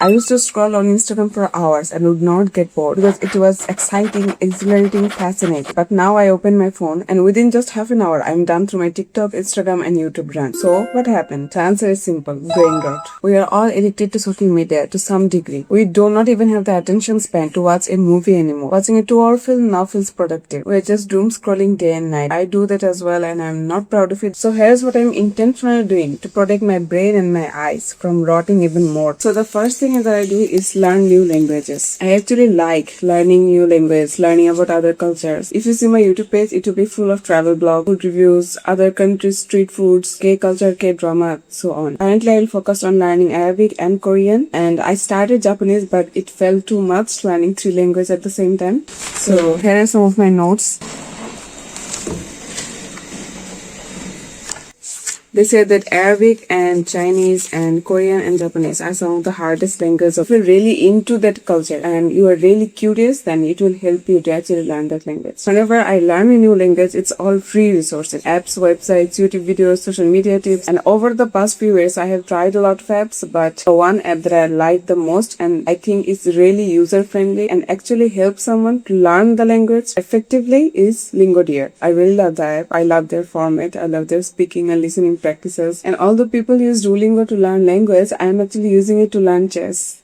I used to scroll on Instagram for hours and would not get bored because it was exciting, exhilarating, fascinating. But now I open my phone and within just half an hour, I'm done through my TikTok, Instagram and YouTube run. So what happened? The answer is simple. Brain rot. We are all addicted to social media to some degree. We do not even have the attention span to watch a movie anymore. Watching a 2-hour film now feels productive. We're just doom scrolling day and night. I do that as well and I'm not proud of it. So here's what I'm intentionally doing to protect my brain and my eyes from rotting even more. So the first thing that I do is learn new languages. I actually like learning new languages, learning about other cultures. If you see my YouTube page, it will be full of travel blogs, food reviews, other countries' street foods, K-culture, K-drama, so on. Currently, I will focus on learning Arabic and Korean, and I started Japanese, but it felt too much learning 3 languages at the same time. So here are some of my notes. They said that Arabic and Chinese and Korean and Japanese are some of the hardest languages. If you're really into that culture and you are really curious, then it will help you to actually learn that language. Whenever I learn a new language, it's all free resources. Apps, websites, YouTube videos, social media tips. And over the past few years, I have tried a lot of apps, but the one app that I like the most and I think is really user-friendly and actually helps someone to learn the language effectively is Lingodeer. I really love the app. I love their format. I love their speaking and listening practices. And although people use Duolingo to learn language, I am actually using it to learn chess.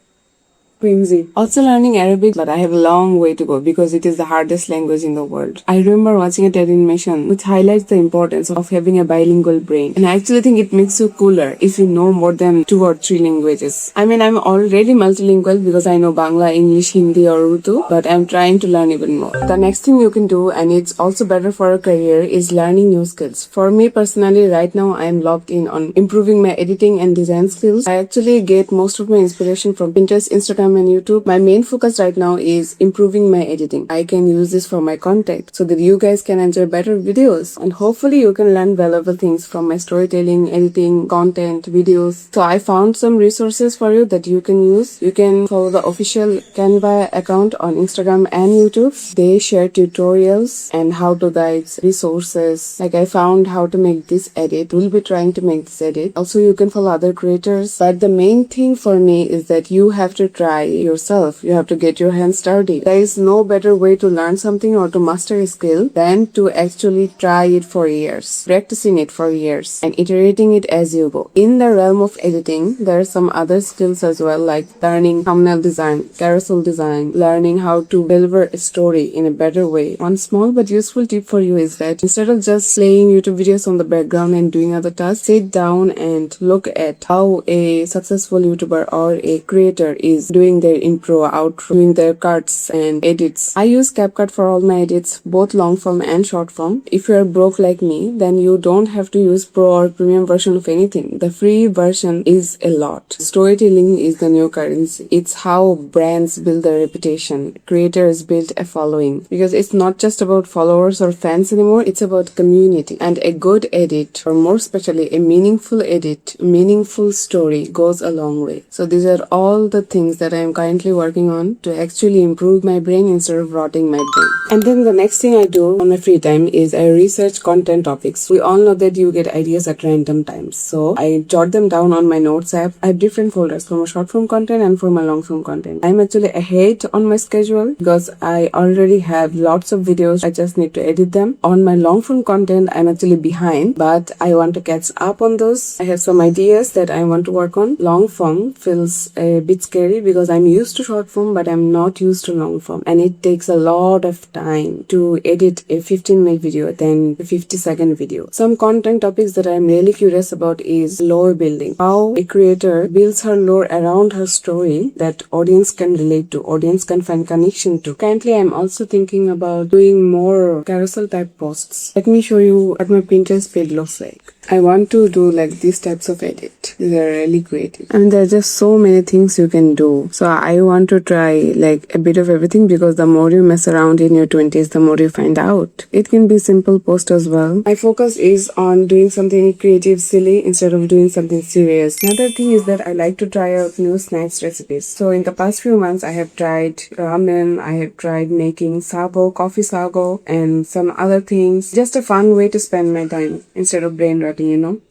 Whimsy. Also learning Arabic, but I have a long way to go because it is the hardest language in the world. I remember watching a TED animation which highlights the importance of having a bilingual brain. And I actually think it makes you cooler if you know more than 2 or 3 languages. I mean, I'm already multilingual because I know Bangla, English, Hindi or Urdu, but I'm trying to learn even more. The next thing you can do, and it's also better for a career, is learning new skills. For me personally, right now I am locked in on improving my editing and design skills. I actually get most of my inspiration from Pinterest, Instagram and YouTube. My main focus right now is improving my editing. I can use this for my content so that you guys can enjoy better videos and hopefully you can learn valuable things from my storytelling, editing, content, videos. So I found some resources for you that you can use. You can follow the official Canva account on Instagram and YouTube. They share tutorials and how to guide resources. Like I found how to make this edit. We'll be trying to make this edit. Also you can follow other creators. But the main thing for me is that you have to try yourself. You have to get your hands dirty. There is no better way to learn something or to master a skill than to actually try it for years, practicing it for years and iterating it as you go. In the realm of editing, there are some other skills as well, like learning thumbnail design, carousel design, learning how to deliver a story in a better way. One small but useful tip for you is that instead of just playing YouTube videos on the background and doing other tasks, sit down and look at how a successful YouTuber or a creator is doing their intro, outro, doing their cuts and edits. I use CapCut for all my edits, both long form and short form. If you are broke like me, then you don't have to use pro or premium version of anything. The free version is a lot. Storytelling is the new currency. It's how brands build their reputation. Creators build a following because it's not just about followers or fans anymore. It's about community, and a good edit, or more especially a meaningful edit, meaningful story goes a long way. So these are all the things that I am currently working on to actually improve my brain instead of rotting my brain. And then the next thing I do on my free time is I research content topics. We all know that you get ideas at random times. So I jot them down on my notes app. I have different folders for my short form content and for my long form content. I'm actually ahead on my schedule because I already have lots of videos. I just need to edit them. On my long form content, I'm actually behind, but I want to catch up on those. I have some ideas that I want to work on. Long form feels a bit scary because I'm used to short form, but I'm not used to long form. And it takes a lot of time to edit a 15-minute video than a 50-second video. Some content topics that I'm really curious about is lore building. How a creator builds her lore around her story that audience can relate to, audience can find connection to. Currently, I'm also thinking about doing more carousel type posts. Let me show you what my Pinterest page looks like. I want to do like these types of edit. These are really creative. I mean, there are just so many things you can do. So I want to try like a bit of everything because the more you mess around in your 20s, the more you find out. It can be simple post as well. My focus is on doing something creative, silly instead of doing something serious. Another thing is that I like to try out new snacks recipes. So in the past few months, I have tried ramen, I have tried making sabo, coffee sago, and some other things. Just a fun way to spend my time instead of brain rotting, you know.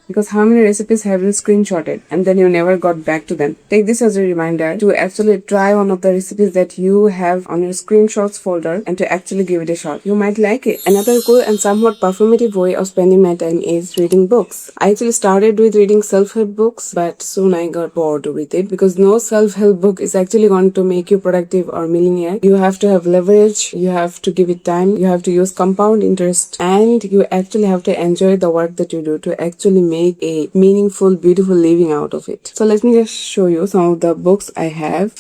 Because how many recipes have you screenshotted and then you never got back to them? Take this as a reminder to actually try one of the recipes that you have on your screenshots folder and to actually give it a shot. You might like it. Another cool and somewhat performative way of spending my time is reading books. I actually started with reading self-help books, but soon I got bored with it because no self-help book is actually going to make you productive or millionaire. You have to have leverage, you have to give it time, you have to use compound interest, and you actually have to enjoy the work that you do to actually make a meaningful, beautiful living out of it. So let me just show you some of the books I have.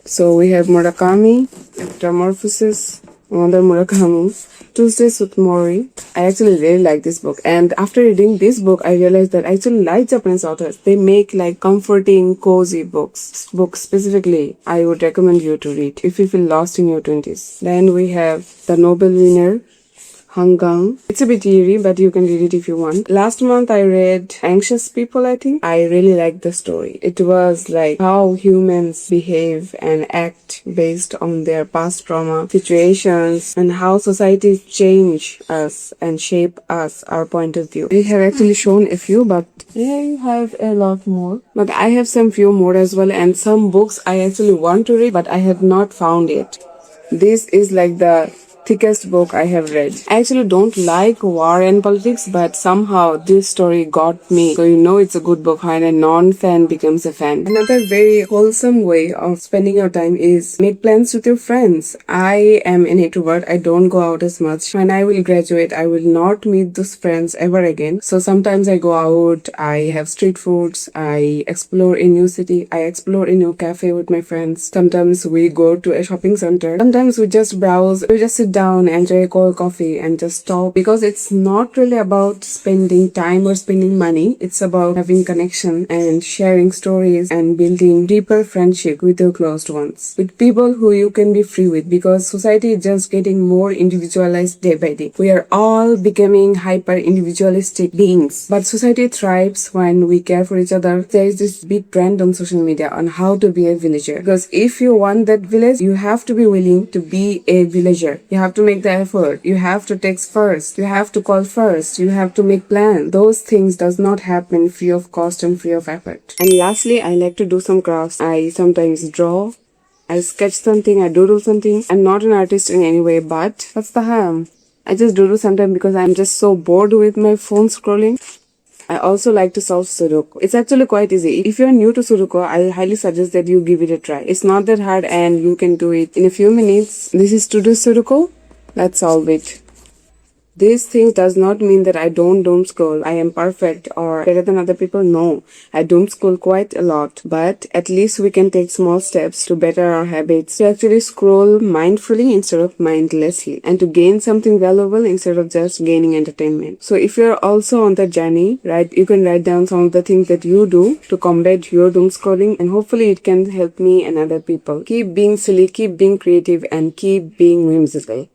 So we have Murakami, Metamorphosis, another Murakami, Tuesdays with Mori. I actually really like this book, and after reading this book I realized that I actually like Japanese authors. They make like comforting, cozy books. Specifically I would recommend you to read if you feel lost in your 20s. Then we have the Nobel winner Hangang. It's a bit eerie, but you can read it if you want. Last month I read Anxious People, I think. I really liked the story. It was like how humans behave and act based on their past trauma situations and how societies change us and shape us, our point of view. I have actually shown a few, but I have a lot more. But I have some few more as well, and some books I actually want to read, but I have not found it. This is like the thickest book I have read. I actually don't like war and politics, but somehow this story got me. So you know it's a good book when a non-fan becomes a fan. Another very wholesome way of spending your time is make plans with your friends. I am an introvert. I don't go out as much. When I will graduate, I will not meet those friends ever again. So sometimes I go out, I have street foods, I explore a new city, I explore a new cafe with my friends. Sometimes we go to a shopping center. Sometimes we just browse, we just sit down, enjoy a cold coffee and just talk, because it's not really about spending time or spending money. It's about having connection and sharing stories and building deeper friendship with your closed ones, with people who you can be free with, because society is just getting more individualized day by day. We are all becoming hyper individualistic beings, but society thrives when we care for each other. There is this big trend on social media on how to be a villager, because if you want that village, you have to be willing to be a villager. You have to make the effort. You have to text first. You have to call first. You have to make plans. Those things does not happen free of cost and free of effort. And lastly, I like to do some crafts. I sometimes draw. I sketch something. I doodle something. I'm not an artist in any way, but what's the harm? I just doodle sometimes because I'm just so bored with my phone scrolling. I also like to solve Sudoku. It's actually quite easy. If you're new to Sudoku, I highly suggest that you give it a try. It's not that hard and you can do it in a few minutes. This is to do Sudoku. Let's solve it. This thing does not mean that I don't doom scroll. I am perfect or better than other people. No, I doom scroll quite a lot, but at least we can take small steps to better our habits, to actually scroll mindfully instead of mindlessly, and to gain something valuable instead of just gaining entertainment. So if you're also on the journey, right, you can write down some of the things that you do to combat your doom scrolling, and hopefully it can help me and other people. Keep being silly, keep being creative, and keep being whimsical.